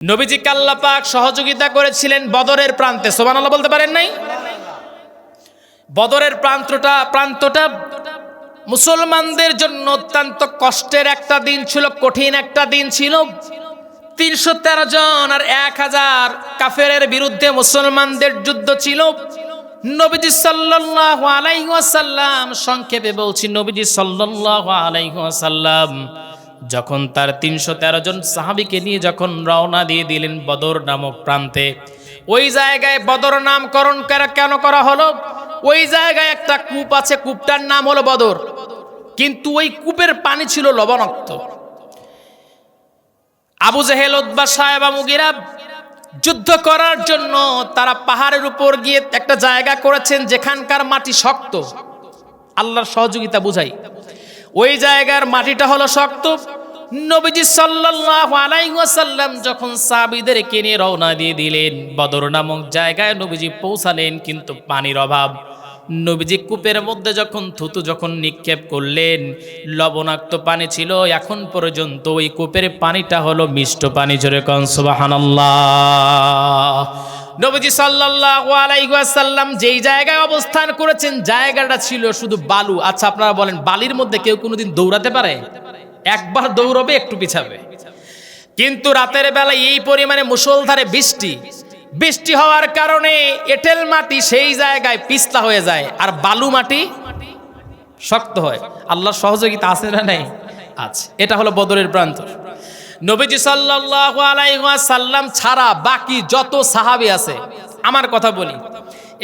নবীজিকে আল্লাহ পাক সহযোগিতা করেছিলেন বদরের প্রান্তে। সুবহানাল্লাহ বলতে পারেন নাই? বদরের প্রান্তটা মুসলমানদের জন্য অত্যন্ত কষ্টের একটা দিন ছিল, কঠিন একটা দিন ছিল। ৩১৩ জন আর ১০০০ কাফেরের বিরুদ্ধে মুসলমানদের যুদ্ধ ছিল। নবীজি সাল্লাল্লাহু আলাইহি ওয়াসাল্লাম, সংক্ষেপে বলছি, নবীজি সাল্লাল্লাহু আলাইহি ওয়াসাল্লাম যখন তার ৩১৩ জন সাহাবীকে নিয়ে যখন রওনা দিয়ে দিলেন বদর নামক প্রান্তে, ওই জায়গায় বদর নামকরণ কেন করা হলো? ওই জায়গায় একটা কূপ আছে, কূপটার নাম হলো বদর, কিন্তু ওই কূপের পানি ছিল লবণাক্ত। আবু জেহেল, উতবা, সায়বা, মুগিরা যুদ্ধ করার জন্য তারা পাহাড়ের উপর গিয়ে একটা জায়গা করেছেন যেখানকার মাটি শক্ত। আল্লাহর সহযোগিতা বুঝাই, ওই জায়গার মাটিটা হলো শক্ত। নবীজি সাল্লাল্লাহু আলাইহি ওয়াসাল্লাম যখন সাহাবীদেরকে নিয়ে রওনা দিয়ে দিলেন বদর নামক জায়গায়, নবীজি পৌঁছালেন, কিন্তু পানির অভাব। নবীজি কূপের মধ্যে যখন নিক্ষেপ করলেন, লবণাক্ত পানি ছিল। এখন পর্যন্ত ওই কূপের পানিটা হলো মিষ্ট পানি। জোরে কোন সুবহানাল্লাহ। নবীজি সাল্লাল্লাহু আলাইহি ওয়াসাল্লাম যেই জায়গায় অবস্থান করেছেন, জায়গাটা ছিল শুধু বালু। আচ্ছা, আপনারা বলেন, বালির মধ্যে কেউ কোনোদিন দৌড়াতে পারে? একবার দৌড়বে, একটু পিছাবে। কিন্তু রাতের বেলা এই পরিমাণে মুষলধারে বৃষ্টি হওয়ার কারণে এঁটেল মাটি সেই জায়গায় পিছলা হয়ে যায়, আর বালু মাটি শক্ত হয়। আল্লাহর সহযোগিতা আছে না নাই? আছে। এটা হলো বদরের প্রান্ত। নবীজি সাল্লাল্লাহু আলাইহি ওয়াসাল্লাম ছাড়া বাকি যত সাহাবী আছে, আমার কথা বলি,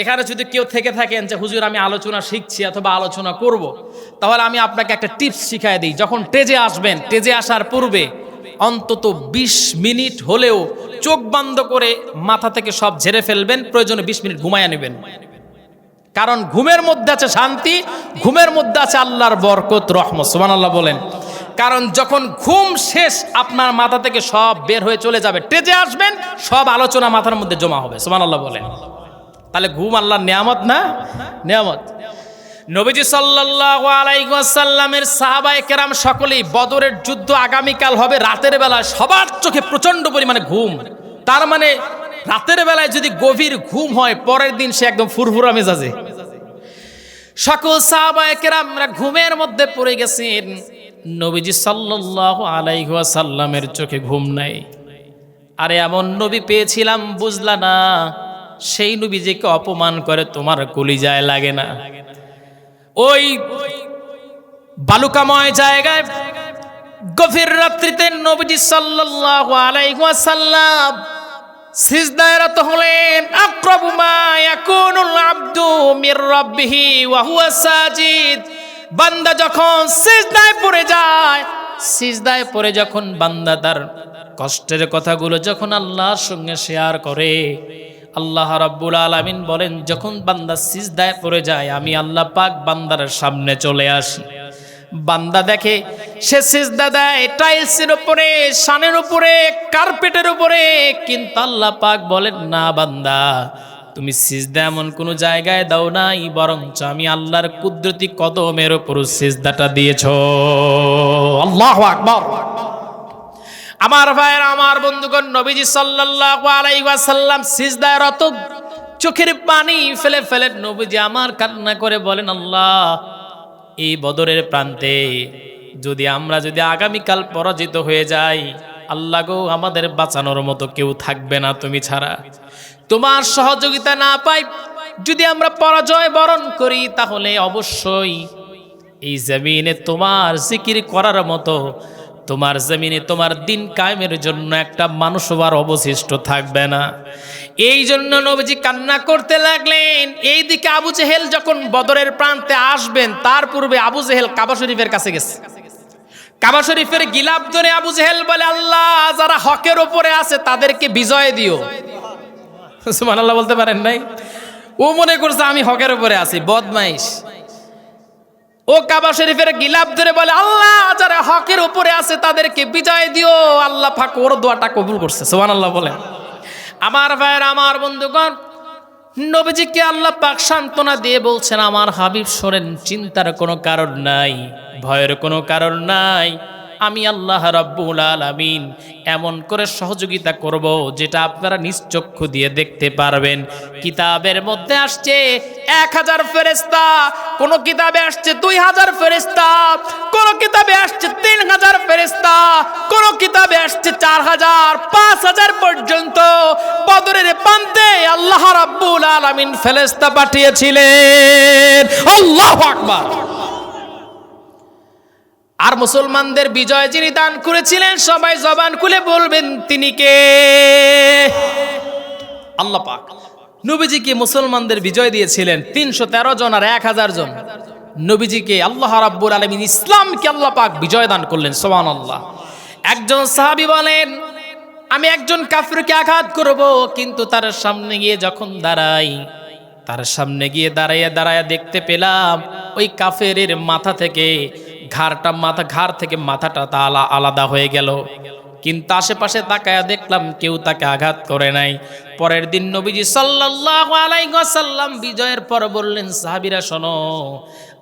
এখানে যদি কেউ থেকে থাকেন যে হুজুর আমি আলোচনা শিখছি অথবা আলোচনা করব, তাহলে আমি আপনাকে একটা টিপস শিখাই দিই। যখন স্টেজে আসবেন, স্টেজে আসার পূর্বে অন্তত ২০ মিনিট হলেও চোখ বন্ধ করে মাথা থেকে সব ঝেড়ে ফেলবেন, প্রয়োজনে ২০ মিনিট ঘুমায়া নেবেন। কারণ ঘুমের মধ্যে আছে শান্তি, ঘুমের মধ্যে আছে আল্লাহর বরকত, রহমত। সুবহানাল্লাহ বলেন। কারণ যখন ঘুম শেষ, আপনার মাথা থেকে সব বের হয়ে চলে যাবে, স্টেজে আসবেন, সব আলোচনা মাথার মধ্যে জমা হবে। সুবহানাল্লাহ বলেন। তাহলে ঘুম আল্লাহর নিয়ামত না? নিয়ামত। নবীজি সাল্লাল্লাহু আলাইহি ওয়াসাল্লামের সাহাবায়ে কেরাম সকলেই, বদরের যুদ্ধ আগামীকাল হবে, রাতের বেলা সবার চোখে প্রচন্ড পরিমাণে ঘুম। তার মানে রাতের বেলায় যদি গভীর ঘুম হয়, পরের দিন সে একদম ফুরফুরা মেজাজে। সকল সাহাবায়ে কেরামরা ঘুমের মধ্যে পড়ে গেছেন। নবীজি সাল্লাল্লাহু আলাইহি ওয়াসাল্লামের চোখে ঘুম নাই। আরে এমন নবী পেয়েছিলাম, বুঝলা না? সেই নবীজিকে অপমান করে তোমার কলিজায় লাগে না? ওই বালুকাময় জায়গায় গভীর রাত্রিতে নবীজি সাল্লাল্লাহু আলাইহি ওয়াসাল্লাম সিজদায় রত হলেন। আকরাবু মা ইয়াকুনুল আবদু মির রাব্বিহি ওয়া হুয়া সাজিদ। বান্দা যখন সিজদায় পড়ে যায়, সিজদায় পড়ে যখন বান্দা তার কষ্টের কথাগুলো যখন আল্লাহর সঙ্গে শেয়ার করে, আল্লাহ রাব্বুল আলামিন বলেন, যখন বান্দা সিজদায় পড়ে যায়, আমি আল্লাহ পাক বান্দার সামনে চলে আসি। বান্দা দেখে সে সিজদা দেয় টাইলসের উপরে, শানের উপরে, কার্পেটের উপরে, কিন্তু আল্লাহ পাক বলেন, না বান্দা, তুমি সিজদা এমন কোন জায়গায় দাও নাই, বরঞ্চ আমি আল্লাহর কুদরতি কদমের উপর সিজদাটা দিয়েছো। আল্লাহু আকবার। আমার ভাইয়েরা, আমার বন্ধুগণ, নবীজি সাল্লাল্লাহু আলাইহি ওয়াসাল্লাম সিজদায় রত, চোখের পানি ফেলে ফেলে নবীজি আমার কান্না করে বলেন, আল্লাহ, এই বদরের প্রান্তে আমরা যদি আগামীকাল পরাজিত হয়ে যাই, আল্লাহ গো, আমাদের বাঁচানোর মতো কেউ থাকবে না তুমি ছাড়া। তোমার সহযোগিতা না পাই যদি আমরা পরাজয় বরণ করি, তাহলে অবশ্যই এই জমিনে তোমার জিকির করার মতো, তোমার জমিনে তোমার দিন কায়েমের জন্য একটা মানুষও আর অবশিষ্ট থাকবে না। এই জন্য নবীজি কান্না করতে লাগলেন। এইদিকে আবু জেহেল যখন বদরের প্রান্তে আসবেন, তার পূর্বে আবু জেহেল কাবা শরীফের কাছে গেছে। কাবা শরীফের গিলাফ ধরে আবু জেহেল বলে, আল্লাহ, যারা হকের উপরে আছে তাদেরকে বিজয় দিও। সুবহানাল্লাহ বলতে পারেন নাই? ও মনে করছে আমি হকের উপরে আছি, বদমাইশ। ও কাবা শরীফের গিলাফ ধরে বলে, আল্লাহ, যারা হকের উপরে আছে তাদেরকে বিজয় দিও। আল্লাহ পাক ওর দোয়াটা কবুল করছে। সুবহানাল্লাহ বলেন। আমার ভাইয়েরা, আমার বন্ধুগণ, নবীজিকে আল্লাহ পাক সান্ত্বনা দিয়ে বলছেন, আমার হাবিব শোনেন, চিন্তার কোনো কারণ নাই, ভয়ের কোনো কারণ নাই। আমি আল্লাহ রাব্বুল আলামিন এমন করে সহযোগিতা করব যেটা আপনারা নিশ্চক্ষু দিয়ে দেখতে পারবেন। কিতাবের মধ্যে আসছে 1000 ফেরেশতা, কোন কিতাবে আসছে 2000 ফেরেশতা, কোন কিতাবে আসছে 3000 ফেরেশতা, কোন কিতাবে আসছে 4000 5000 পর্যন্ত বদরের প্রান্তে আল্লাহ রাব্বুল আলামিন ফেরেশতা পাঠিয়েছিলেন। আল্লাহু আকবার। আর মুসলমানদের বিজয় যিনি দান করেছিলেন সবাই জবান খুলে বলবেন তিনি কে? আল্লাহ পাক। নবীজিকে মুসলমানদের বিজয় দিয়েছিলেন 313 জন আর 1000 জন। নবীজিকে আল্লাহ রাব্বুল আলামিন ইসলামকে আল্লাহ পাক বিজয় দান করলেন, সুবহানাল্লাহ। একজন সাহাবী বলেন আমি একজন কাফিরকে আঘাত করব, কিন্তু তার সামনে গিয়ে যখন দাঁড়াই, তার সামনে গিয়ে দাঁড়ায় দেখতে পেলাম ওই কাফেরের মাথা থেকে ঘাড় থেকে মাথাটা আলাদা হয়ে গেল, কিন্তু আশেপাশে তাকায়া দেখলাম কেউ তাকে আঘাত করে নাই। পরের দিন নবীজি সাল্লাল্লাহু আলাইহি ওয়াসাল্লাম বিজয়ের পর বললেন সাহাবীরা শোনো,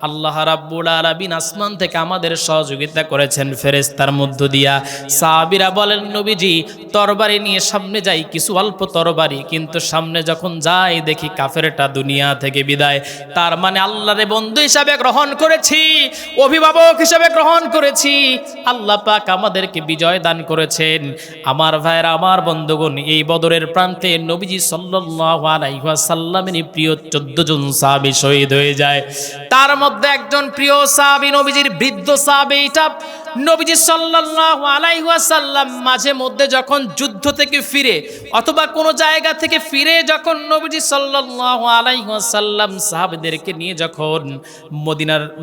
আল্লাহ রাব্বুল আলামিন আসমান থেকে আমাদের সহযোগিতা করেছেন ফেরেশতার মধ্য দিয়া। সাহাবীরা বলেন নবীজি তরবারি নিয়ে সামনে যাই, কিছু অল্প তরবারি, কিন্তু সামনে যখন যাই দেখি কাফেরটা দুনিয়া থেকে বিদায়। তার মানে আল্লাহরে বন্ধু হিসাবে গ্রহণ করেছি, অভিভাবক হিসাবে গ্রহণ করেছি, আল্লাহ পাক আমাদেরকে বিজয় দান করেছেন। আমার ভাইরা, আমার বন্ধুগণ, এই বদরের প্রান্তে নবীজি সাল্লাল্লাহু আলাইহি ওয়াসাল্লামের প্রিয় 14 জন সাহাবী শহীদ হয়ে যায়। তার মধ্যে একজন প্রিয় সাহাবী, নবীজির বৃদ্ধ সাহাবী, এটা নবীজি সাল্লাল্লাহু আলাইহি ওয়াসাল্লাম মাঝে মধ্যে যখন যুদ্ধ থেকে ফিরে অথবা কোনো জায়গা থেকে ফিরে যখন নবীজি সাল্লাল্লাহু আলাইহি ওয়াসাল্লাম সাহাবীদেরকে নিয়ে যখন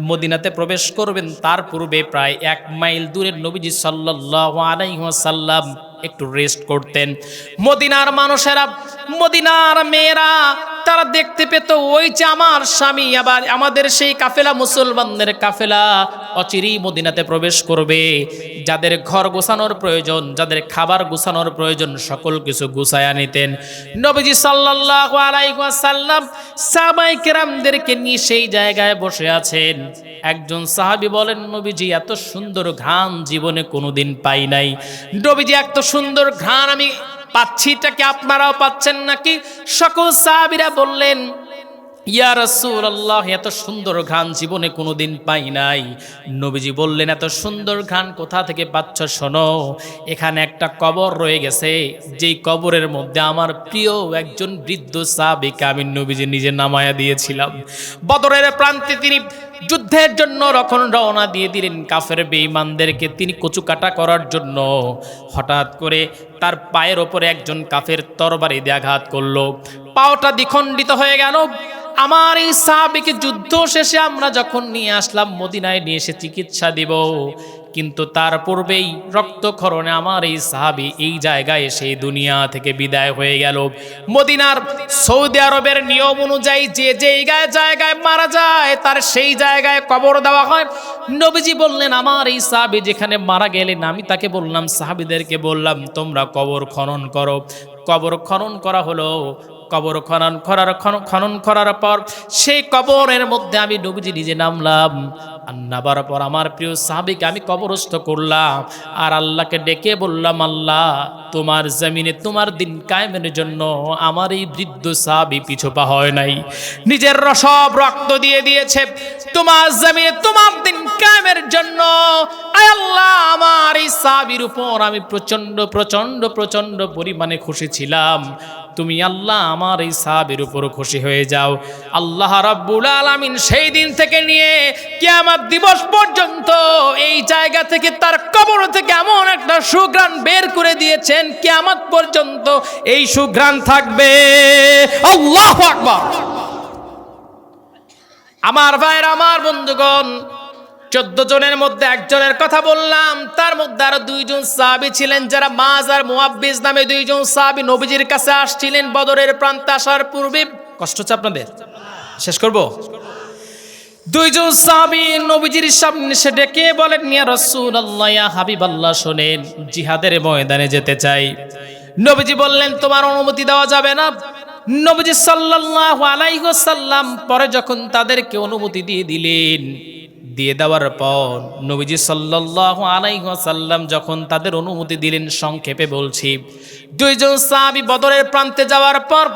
মদিনাতে প্রবেশ করবেন, তার পূর্বে প্রায় 1 মাইল দূরে নবীজি সাল্লাল্লাহু আলাইহি ওয়াসাল্লাম একটু রেস্ট করতেন। মদিনার মানুষেরা, মদিনার মেয়েরা তারা দেখতে পেত ওই যে আমার স্বামী আবার আমাদের সেই কাফেলা, মুসলমানদের কাফেলা অচিরেই মদিনাতে প্রবেশ করবে। যাদের ঘর গোছানোর প্রয়োজন, যাদের খাবার গোছানোর প্রয়োজন, সকল কিছু গুছায়া নিতেন। নবীজি সাল্লাল্লাহু আলাইহি ওয়াসাল্লাম সাহাবায়ে কেরামদেরকে নিয়ে সেই জায়গায় বসে আছেন। একজন সাহাবী বলেন নবীজি এত সুন্দর ঘ্রাণ জীবনে কোনোদিন পাই নাই। নবীজি এত সুন্দর ঘ্রাণ আমি পাচ্ছি, এটা কি আপনারাও পাচ্ছেন নাকি? সকল সাহাবীরা বললেন ইয়া রাসূলুল্লাহ এত সুন্দর ঘ্রাণ জীবনে কোনোদিন পাই নাই। নবীজি বললেন এত সুন্দর ঘ্রাণ কোথা থেকে পাচ্ছ? শোনো, এখানে একটা কবর রয়ে গেছে, যেই কবরের মধ্যে আমার প্রিয় একজন বৃদ্ধ সাহাবীকে আমি নবীজি নিজে নামায়া দিয়েছিলাম। বদরের প্রান্তে তিনি যুদ্ধের জন্য রওনা দিয়ে দিলেন কাফের বেঈমানদেরকে তিনি কচুকাটা করার জন্য। হঠাৎ করে তার পায়ের ওপরে একজন কাফের তরবারি দিয়ে আঘাত করলো, পাওটা দ্বিখণ্ডিত হয়ে গেল। আমার এই সাহাবীকে যুদ্ধ শেষে আমরা যখন নিয়ে আসলাম মদিনায়, নিয়ে এসে চিকিৎসা দিব, কিন্তু তার পূর্বেই রক্তক্ষরণে আমার এই সাহাবী এই জায়গায় এসে দুনিয়া থেকে বিদায় হয়ে গেল। মদিনার সৌদি আরবের নিয়ম অনুযায়ী যে জায়গায় মারা যায় তার সেই জায়গায় কবর দেওয়া হয়। নবীজি বললেন আমার এই সাহাবী যেখানে মারা গেলেন, আমি তাকে বললাম, সাহাবীদেরকে বললাম তোমরা কবর খনন করো। কবর খনন করা হলো। কবর খনন করার পর সেই কবরের মধ্যে আমি নবীজি নিজে নামলাম। নামার পর আমার প্রিয় সাহাবীকে আমি কবরস্থ করলাম আর আল্লাহকে ডেকে বললাম, আল্লাহ তোমার জমিনে তোমার দিন কায়েমের জন্য আমার এই বৃদ্ধ সাহাবী পিছপা হয় নাই, নিজের সব রক্ত দিয়ে দিয়েছে তোমার জমিনে তোমার দিন কায়েমের জন্য। আয় আল্লাহ, আমার এই সাহাবীর উপর আমি প্রচন্ড প্রচন্ড প্রচন্ড পরিমাণে খুশি ছিলাম, তুমি আল্লাহ আমার এই সাহাবীর উপর খুশি হয়ে যাও। আল্লাহ রাব্বুল আলামিন সেই দিন থেকে নিয়ে কিয়ামত দিবস পর্যন্ত এই জায়গা থেকে তার কবর থেকে এমন একটা সুঘ্রাণ বের করে দিয়েছেন, কিয়ামত পর্যন্ত এই সুঘ্রাণ থাকবে। আল্লাহু আকবার। আমার ভাইরা, আমার বন্ধুগণ, 14 জনের মধ্যে একজনের কথা বললাম, তার মধ্যে আরো 2 জন সাহাবী ছিলেন যারা মাজ আর মুআব্বিজ নামে 2 জন সাহাবী নবীজির কাছে আসছিলেন বদরের প্রান্তে আসার পূর্বে। কষ্ট হচ্ছে আপনাদের? শেষ করব। 2 জন সাহাবী নবীজির সামনে এসে ডেকে বলেন, ইয়া রাসূলুল্লাহ, ইয়া হাবিবাল্লাহ, শুনেন, জিহাদের ময়দানে যেতে চাই। নবীজি বললেন তোমার অনুমতি দেওয়া যাবে না। নবীজি সাল্লাল্লাহু আলাইহি ওয়াসাল্লাম পরে যখন তাদেরকে অনুমতি দিয়ে দিলেন, দিয়ে দেওয়ার পর নবীজি সাল্লাল্লাহু আলাইহি ওয়াসাল্লাম যখন তাদের অনুমতি দিলেন, সংক্ষেপে বলছি, দুইজন সাহাবী বদরের প্রান্তে যাওয়ার পর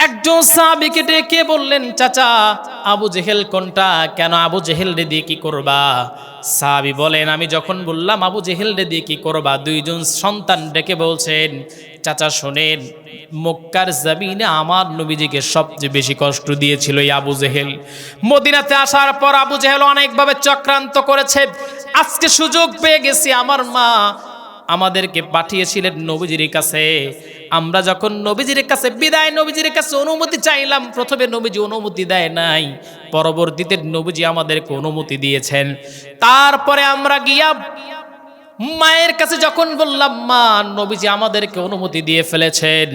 একজন সাহাবীকে ডেকে বললেন, চাচা আবু জেহেল কোনটা? কেন আবু জেহেল রে দিয়ে কি করবা? সাহাবী বলেন, আমি যখন বললাম আবু জেহেল রে দিয়ে কি করবা, দুইজন সন্তান ডেকে বলছেন, চাচা শোনেন, মক্কার জমিনে আমার নবীজিকে সবচেয়ে বেশি কষ্ট দিয়েছিল এই আবু জেহেল। মদিনাতে আসার পর আবু জেহেল অনেকভাবে চক্রান্ত করেছে। আজকে সুযোগ পেয়ে গেছি, আমার মা আমাদেরকে পাঠিয়েছিলেন নবীজির কাছে। আমরা যখন নবীজির কাছে বিদায়, নবীজির কাছে অনুমতি চাইলাম, প্রথমে নবীজি অনুমতি দেয় নাই, পরবর্তীতে নবীজি আমাদেরকে অনুমতি দিয়েছেন। তারপরে আমরা গিয়া মায়ের কাছে যখন বললাম, মা নবীজি আমাদেরকে অনুমতি দিয়ে ফেলেছেন,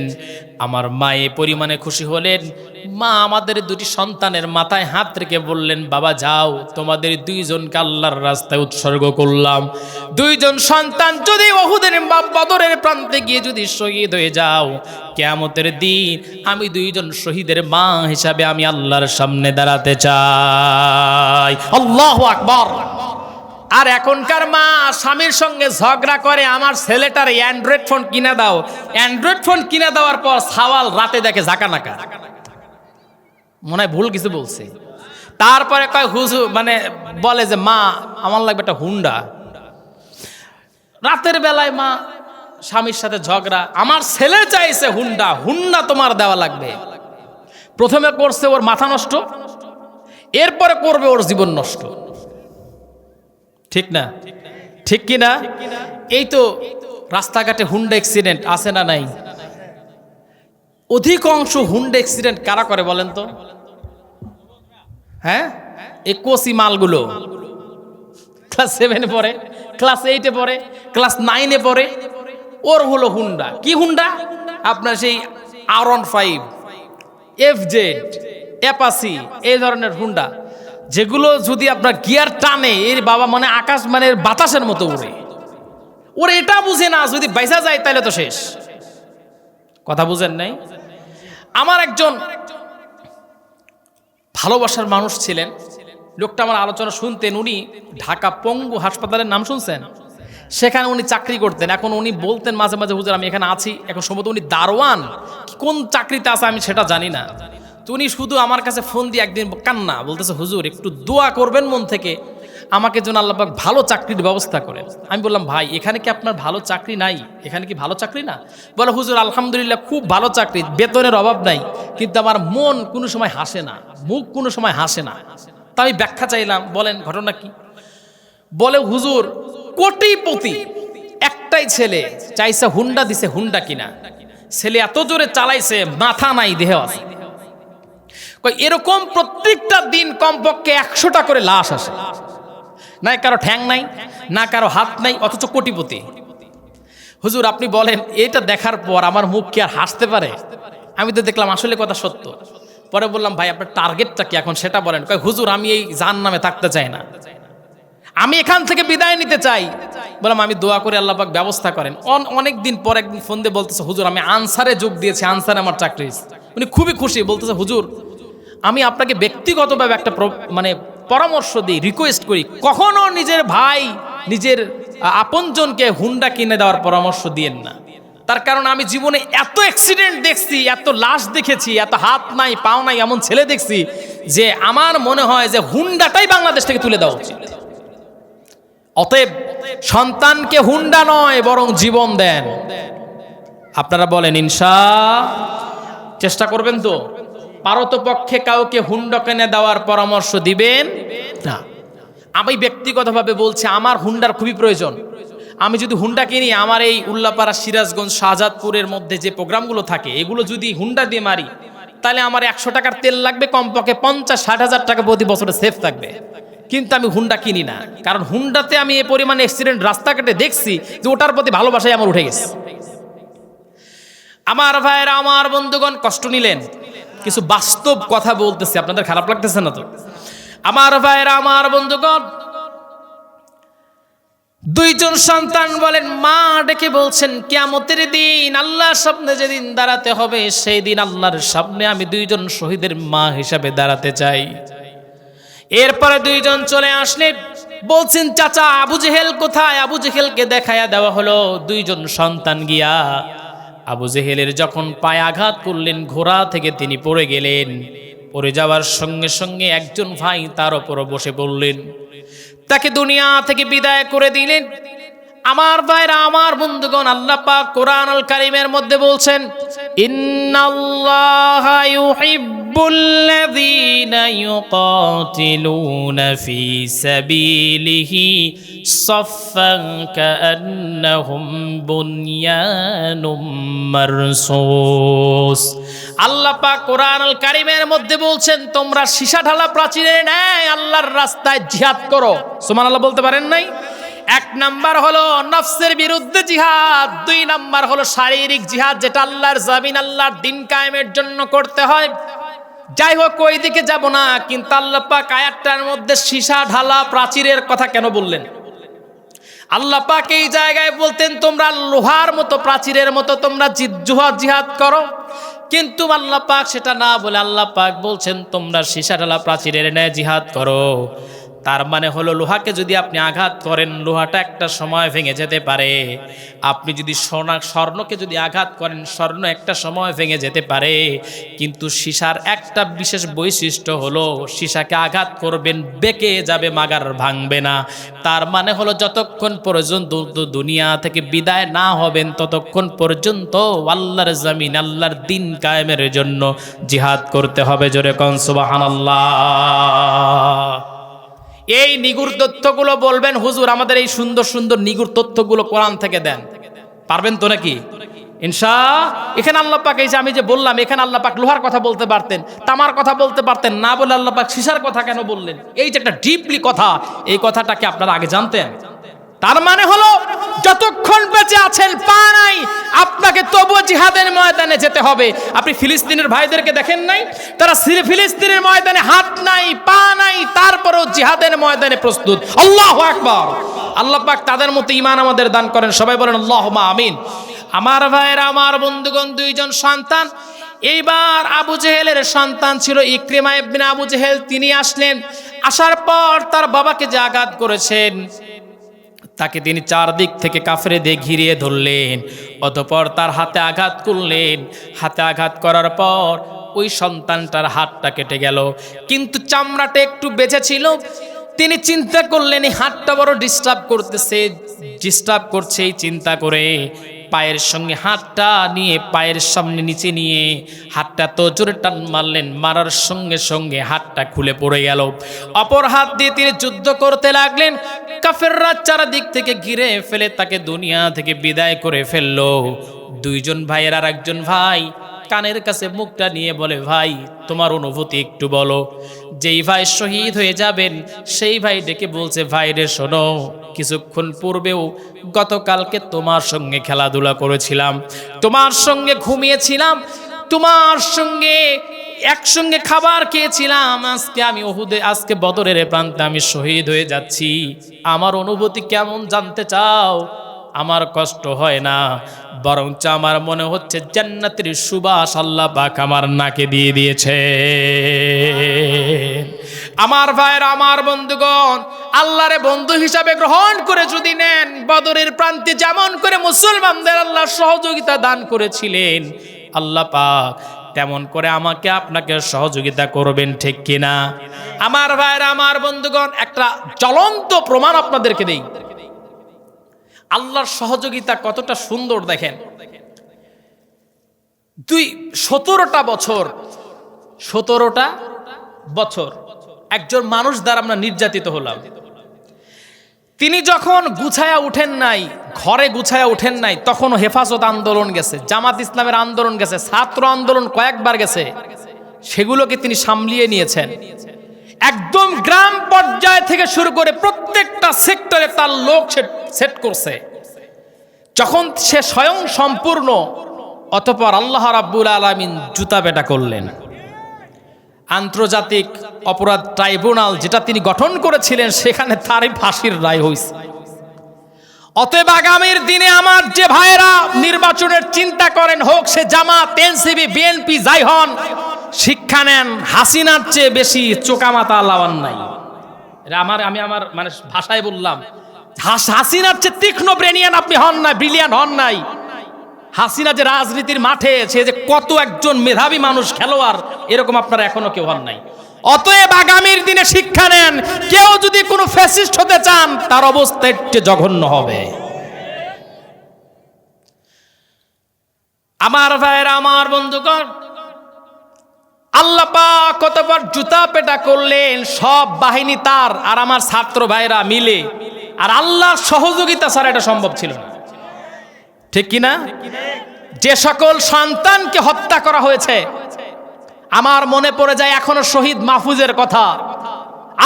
আমার মা এ পরিমাণে খুশি হলেন। মা আমাদের দুটি সন্তানের মাথায় হাত রেখে বললেন, বাবা যাও, তোমাদের দুইজনকে আল্লাহর রাস্তায় উৎসর্গ করলাম। দুইজন সন্তান যদি উহুদের বদরের প্রান্তে গিয়ে যদি শহীদ হয়ে যাও, কিয়ামতের দিন আমি দুইজন শহীদের মা হিসাবে আমি আল্লাহর সামনে দাঁড়াতে চাই। আল্লাহু আকবার। আর এখনকার মা স্বামীর সঙ্গে ঝগড়া করে, আমার ছেলেটার অ্যান্ড্রয়েড ফোন কিনে দাও। অ্যান্ড্রয়েড ফোন কিনে দেওয়ার পর সাওয়াল রাতে দেখে জাকানাকা, মনে হয় ভুল কিছু বলছে। তারপরে কয় হুজুর, মানে বলে যে মা আমার লাগবে একটা হুন্ডা। রাতের বেলায় মা স্বামীর সাথে ঝগড়া, আমার ছেলে চাইছে হুন্ডা, হুন্ডা তোমার দেওয়া লাগবে। প্রথমে করছে ওর মাথা নষ্ট, এরপরে করবে ওর জীবন নষ্ট। ঠিক না? ঠিক কি না? এই তো রাস্তাঘাটে হুন্ডা অ্যাক্সিডেন্ট আছে না নাই? অধিকাংশ হুন্ডা অ্যাক্সিডেন্ট কারা করে বলেন তো? হ্যাঁ, এই কোসি মালগুলো ক্লাস 7-এ পড়ে, ক্লাস 8-এ পড়ে, ক্লাস 9-এ পড়ে, ওর হলো হুন্ডা। কি হুন্ডা? আপনার সেই R15, FZ, অ্যাপাচি, এই ধরনের হুন্ডা, যেগুলো যদি আপনার গিয়ার টানে এর বাবা মানে আকাশ মানে বাতাসের মতো উড়ে। ওরা এটা বুঝে না, যদি বাইসা যায় তাহলে তো শেষ। কথা বুঝেন নাই? আমার একজন ভালোবাসার মানুষ ছিলেন, লোকটা আমার আলোচনা শুনতেন। উনি ঢাকা পঙ্গু হাসপাতালের নাম শুনছেন? সেখানে উনি চাকরি করতেন। এখন উনি বলতেন মাঝে মাঝে, হুজুর আমি এখানে আছি, এখন সম্ভবত উনি দারোয়ান, কোন চাকরিতে আছে আমি সেটা জানি না। তো উনি শুধু আমার কাছে ফোন দিয়ে একদিন কান্না বলতেছে, হুজুর একটু দোয়া করবেন মন থেকে আমাকে যেন আল্লাহ পাক ভালো চাকরির ব্যবস্থা করেন। আমি বললাম, ভাই এখানে কি আপনার ভালো চাকরি নাই? এখানে কি ভালো চাকরি না? বলে, হুজুর আলহামদুলিল্লাহ খুব ভালো চাকরি, বেতনের অভাব নাই, কিন্তু আমার মন কোনো সময় হাসে না, মুখ কোনো সময় হাসে না। তা আমি ব্যাখ্যা চাইলাম, বলেন ঘটনা কি? বলে, হুজুর কোটিপতি একটাই ছেলে, চাইছে হুন্ডা, দিছে হুন্ডা কিনা, ছেলে এত জোরে চালাইছে মাথা নাই দেহ আছে। এরকম প্রত্যেকটা দিন কমপক্ষে 100টা করে লাশ আসে, না কারো ঠ্যাং নাই, না কারো হাত নাই, অথচ কোটিপতি। হুজুর আপনি বলেন, এটা দেখার পর আমার মুখ কি আর হাসতে পারে? আমি তো দেখলাম আসলে কথা সত্য। পরে বললাম, ভাই আপনার টার্গেটটা কি এখন সেটা বলেন। কয়, হুজুর আমি এই জাহান্নামে থাকতে চাই না, আমি এখান থেকে বিদায় নিতে চাই। বললাম, আমি দোয়া করে আল্লাহ পাক ব্যবস্থা করেন। অনেক দিন পর একদিন ফোন দিয়ে বলতেছে, হুজুর আমি আনসারে যোগ দিয়েছি, আনসারে আমার চাকরি। উনি খুবই খুশি, বলতেছে, হুজুর আমি আপনাকে ব্যক্তিগতভাবে একটা মানে পরামর্শ দিই, রিকোয়েস্ট করি, কখনো নিজের ভাই নিজের আপনজনকে হুন্ডা কিনে দেওয়ার পরামর্শ দিয়েন না। তার কারণ আমি জীবনে এত অ্যাক্সিডেন্ট দেখছি, এত লাশ দেখেছি, এত হাত নাই পাও নাই এমন ছেলে দেখছি, যে আমার মনে হয় যে হুন্ডাটাই বাংলাদেশ থেকে তুলে দেওয়া উচিত। অতএব সন্তানকে হুন্ডা নয় বরং জীবন দেন। আপনারা বলেন চেষ্টা করবেন তো? পারতপক্ষে কাউকে হুন্ডা কিনে দেওয়ার পরামর্শ দিবেন না। আমি ব্যক্তিগতভাবে বলছি, আমার হুন্ডার খুবই প্রয়োজন। আমি যদি হুন্ডা কিনি, আমার এই উল্লাপাড়া, সিরাজগঞ্জ, শাহজাদপুরের মধ্যে যে প্রোগ্রামগুলো থাকে এগুলো যদি হুন্ডা দিয়ে মারি, তাহলে আমার 100 টাকার তেল লাগবে, কমপক্ষে 50-60 হাজার টাকা প্রতি বছরে সেফ থাকবে। কিন্তু আমি হুন্ডা কিনি না, কারণ হুন্ডাতে আমি এই পরিমাণে অ্যাক্সিডেন্ট রাস্তাঘাটে দেখছি যে ওটার প্রতি ভালোবাসাই আমার উঠে গেছে। আমার ভাইয়েরা, আমার বন্ধুগণ, কষ্ট নিলেন, কিছু বাস্তব কথা বলতেছি, আপনাদের খারাপ লাগতেছে না তো? আমার ভাইয়েরা, আমার বন্ধুগণ, দুইজন সন্তান বলেন, মা ডেকে বলছেন, কিয়ামতের দিন আল্লাহর সামনে যেদিন দাঁড়াতে হবে, সেই দিন আল্লাহর সামনে আমি দুইজন শহীদের মা হিসাবে দাঁড়াতে চাই। এরপরে দুইজন চলে আসলেন, বলছেন চাচা আবু জেহেল কোথায়? আবু জেহেলকে দেখায়া দেওয়া হলো। দুইজন সন্তান গিয়া আবু জেহেলের যখন পায়ে আঘাত করলেন, ঘোড়া থেকে তিনি পড়ে গেলেন। পড়ে যাওয়ার সঙ্গে সঙ্গে একজন ভাই তার উপর বসে পড়লেন, তাকে দুনিয়া থেকে বিদায় করে দিলেন। আমার ভাইরা, আমার বন্ধুগণ, আল্লাহ পাক কোরআনুল কারীমের মধ্যে বলছেন, ইন্নাল্লাহা ইউহিব্বুল্লাযীনা ইউকাতিলুনা ফী সাবিলিহি সাফফান কাআন্নাহুম বুনয়ানুম মারসুস। আল্লাহ পাক কোরআনুল কারীমের মধ্যে বলছেন, তোমরা সীসা ঢালা প্রাচীরের ন্যায় আল্লাহর রাস্তায় জিহাদ করো। সুবহানাল্লাহ বলতে পারেন নাই? এক নাম্বার হলো নফসের বিরুদ্ধে জিহাদ, দুই নাম্বার হলো শারীরিক জিহাদ, যেটা আল্লাহর জমিন, আল্লাহর দিন কায়েমের জন্য করতে হয়। যাই হোক, ওই দিকে যাব না, কিন্তু আল্লাহ পাক আয়াতটার মধ্যে সীসা ঢালা প্রাচীরের কথা কেন বললেন? আল্লাহ পাক এই জায়গায় বলতেন তোমরা লোহার মতো, প্রাচীরের মতো তোমরা জিহাদ করো, কিন্তু আল্লাহ পাক সেটা না বলে আল্লাহ পাক বলছেন তোমরা সীসা ঢালা প্রাচীরের ন্যায় জিহাদ করো। তার মানে হলো লোহাকে যদি আপনি আঘাত করেন, লোহাটা একটা সময় ভেঙে যেতে পারে। আপনি যদি স্বর্ণকে যদি আঘাত করেন, স্বর্ণ একটা সময় ভেঙে যেতে পারে। কিন্তু সীসার একটা বিশেষ বৈশিষ্ট্য হলো, সীসাকে আঘাত করবেন বেঁকে যাবে, মাগার ভাঙবে না। তার মানে হলো যতক্ষণ পর্যন্ত দুনিয়া থেকে বিদায় না হবেন, ততক্ষণ পর্যন্ত আল্লাহর জমিন, আল্লাহর দিন কায়েমের জন্য জিহাদ করতে হবে। জোরে কোন সুবহানাল্লাহ। এই নিগুড় তথ্যগুলো বলবেন, হুজুর আমাদের এই সুন্দর সুন্দর নিগুড় তথ্যগুলো কোরআন থেকে দেন, পারবেন তো নাকি? এখানে আল্লাহ পাক, এই যে আমি যে বললাম, এখানে আল্লাহ পাক লোহার কথা বলতে পারতেন, তামার কথা বলতে পারতেন, না বলে আল্লাহ পাক সীসার কথা কেন বললেন? এই যে একটা ডিপলি কথা, এই কথাটাকে আপনারা আগে জানতেন? তার মানে হলো যতক্ষণ বেঁচে আছেন, পা নাই, আপনাকে তবুও জিহাদের ময়দানে যেতে হবে। আপনি ফিলিস্তিনের ভাইদেরকে দেখেন নাই? তারা ফিলিস্তিনের ময়দানে হাত নাই, পা নাই, তারপরেও জিহাদের ময়দানে প্রস্তুত। আল্লাহু আকবার। আল্লাহ পাক তাদের মতো ঈমান আমাদের দান করেন। সবাই বলেন আল্লাহুম্মা আমিন। আমার ভাইয়েরা, আমার বন্ধুগণ, দুইজন সন্তান। এইবার আবু জেহেলের সন্তান ছিল ইকরিমা ইবনে আবু জেহেল। তিনি আসলেন, আসার পর তার বাবাকে যে আঘাত করেছেন, তাকে তিনি চারদিক থেকে কাফেরে দিয়ে ঘিরিয়ে ধরলেন। অতঃপর তার হাতে আঘাত করলেন। হাতে আঘাত করার পর ওই সন্তানটার হাতটা কেটে গেল, কিন্তু চামড়াটা একটু বেঁচে ছিল। তিনি চিন্তা করলেন এই হাতটা বড় ডিস্টার্ব করছে। এই চিন্তা করে পায়ের সঙ্গে হাতটা নিয়ে, পায়ের সামনে নিচে নিয়ে হাতটা তো জোরে টান মারলেন। মারার সঙ্গে সঙ্গে হাতটা খুলে পড়ে গেল। অপর হাত দিয়ে তিনি যুদ্ধ করতে লাগলেন। কাফেররা চারদিক থেকে ঘিরে ফেলে তাকে দুনিয়া থেকে বিদায় করে ফেললো। দুইজন ভাইয়ের আর একজন ভাই কানের কাছে মুখটা নিয়ে বলে, ভাই তোমার অনুভূতি একটু বলো। যেই ভাই শহীদ হয়ে যাবেন, সেই ভাই ডেকে বলছে, ভাই রে শোনো, কিছুক্ষণ পূর্বেও গতকালকে তোমার সঙ্গে খেলাধুলা করেছিলাম, তোমার সঙ্গে ঘুমিয়েছিলাম, তোমার সঙ্গে একসঙ্গে খাবার খেয়েছিলাম। আজকে বদরের প্রান্তে আমি শহীদ হয়ে যাচ্ছি। আমার অনুভূতি কেমন জানতে চাও? আমার কষ্ট হয় না, বরঞ্চ আমার মনে হচ্ছে জান্নাতের সুবাস আল্লাহ পাক আমার নাকে দিয়ে দিয়েছে। আমার ভাইয়ের, আমার বন্ধুগণ, আল্লাহরে বন্ধু হিসাবে গ্রহণ করে যদি নেন, বদরের প্রান্তে যেমন করে মুসলমানদের আল্লাহ সহযোগিতা দান করেছিলেন, আল্লাহ পাক তেমন করে আমাকে আপনাকে সহযোগিতা করবেন, ঠিক কিনা? আমার ভাইয়ের, আমার বন্ধুগণ, একটা জ্বলন্ত প্রমাণ আপনাদেরকে দেই আল্লাহর সহযোগিতা কতটা সুন্দর। দেখেন, 17টা বছর একজন মানুষ দ্বারা আমরা নির্যাতিত হলাম। তিনি যখন গুছায়া উঠেন নাই, ঘরে গুছায়া উঠেন নাই, তখনও হেফাজত আন্দোলন গেছে, জামাত ইসলামের আন্দোলন গেছে, ছাত্র আন্দোলন কয়েকবার গেছে, সেগুলোকে তিনি সামলিয়ে নিয়েছেন। একদম গ্রাম পর্যায় থেকে শুরু করে প্রত্যেকটা সেক্টরে তার লোক সেট করছে। যখন সে স্বয়ং সম্পূর্ণ, অতঃপর আল্লাহ রাব্বুল আলামিন জুতা পেটা করলেন। আন্তর্জাতিক অপরাধ ট্রাইব্যুনাল যেটা তিনি গঠন করেছিলেন, সেখানে তারই ফাঁসির রায় হয়েছে। অতএব আগামীর দিনে আমার যে ভাইয়েরা নির্বাচনের চিন্তা করেন, হোক সে জামাত, এনসিপি, বিএনপি যাই হন, শিক্ষা নেন, হাসিনার চেয়ে বেশি চোকামাতা লাওয়ান নাই। এটা আমি আমার মানে ভাষায় বললাম, হাসিনার চেয়ে তীক্ষ্ণ ব্রেনিয়ান আপনি হন না, ব্রিলিয়ান হন নাই। হাসিনা যে রাজনীতির মাঠে, সে যে কত একজন মেধাবী মানুষ, খেলোয়াড়, এরকম আপনারা এখনো কেউ হন নাই। অতএব আগামীর দিনে শিক্ষা নেন, কেউ যদি কোনো ফ্যাসিস্ট হতে চান তার অবস্থা একটু জঘন্য হবে। আমার ভাইয়েরা, আমার বন্ধুগণ, আল্লাহ পাক কতবার জুতা পেটা করলেন, সব বাহিনী তার আর আমার ছাত্র ভাইরা মিলে, আর আল্লাহর সহযোগিতা ছাড়া এটা সম্ভব ছিল না, ঠিক কিনা? যে সকল সন্তানকে হত্যা করা হয়েছে, আমার মনে পড়ে যায় এখনো শহীদ মাহফুজের কথা।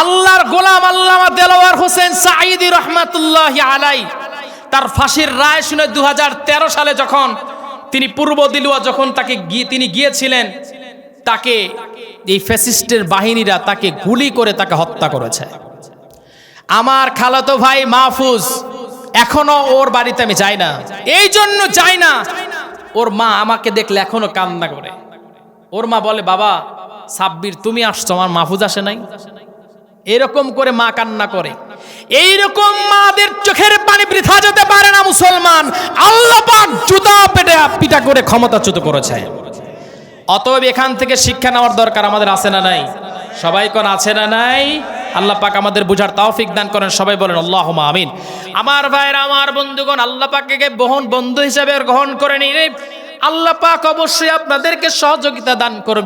আল্লাহর গোলাম আল্লামা দেলোয়ার হোসেন সাঈদী রহমাতুল্লাহি আলাই, তার ফাঁসির রায় শুনে 2013 সালে যখন তিনি পূর্ব দিলুয়া, যখন তিনি গিয়েছিলেন, তাকে এই ফ্যাসিস্টের বাহিনীরা তাকে গুলি করে তাকে হত্যা করেছে। আমার খালাতো ভাই মাহফুজ, এখনো ওর বাড়িতে আমি যাই না, এই জন্য যাই না, ওর মা আমাকে দেখলে এখনো কান্না করে। ওর মা বলে, বাবা সাব্বির তুমি আসছো, আমার মাহফুজ আসে নাই। এরকম করে মা কান্না করে। এইরকম মাদের চোখের পানি বৃথা যেতে পারে না মুসলমান। আল্লাহ পাক জুতা পিটা করে ক্ষমতাচ্যুত করেছে। অতএব এখান থেকে শিক্ষা নেওয়ার দরকার আমাদের, আছে না নাই? সবাই কোন আছে না নাই? আল্লাহ পাক আমাদের বুঝার তৌফিক দান করেন, সবাই বলেন আল্লাহুম্মা আমিন। আমার ভাইরা, আমার বন্ধুগণ, আল্লাহ পাককে বন্ধু হিসেবে গ্রহণ করে নিন। আল্লাহ পাক অবশ্যই আপনাদেরকে সহযোগিতা দান করবে।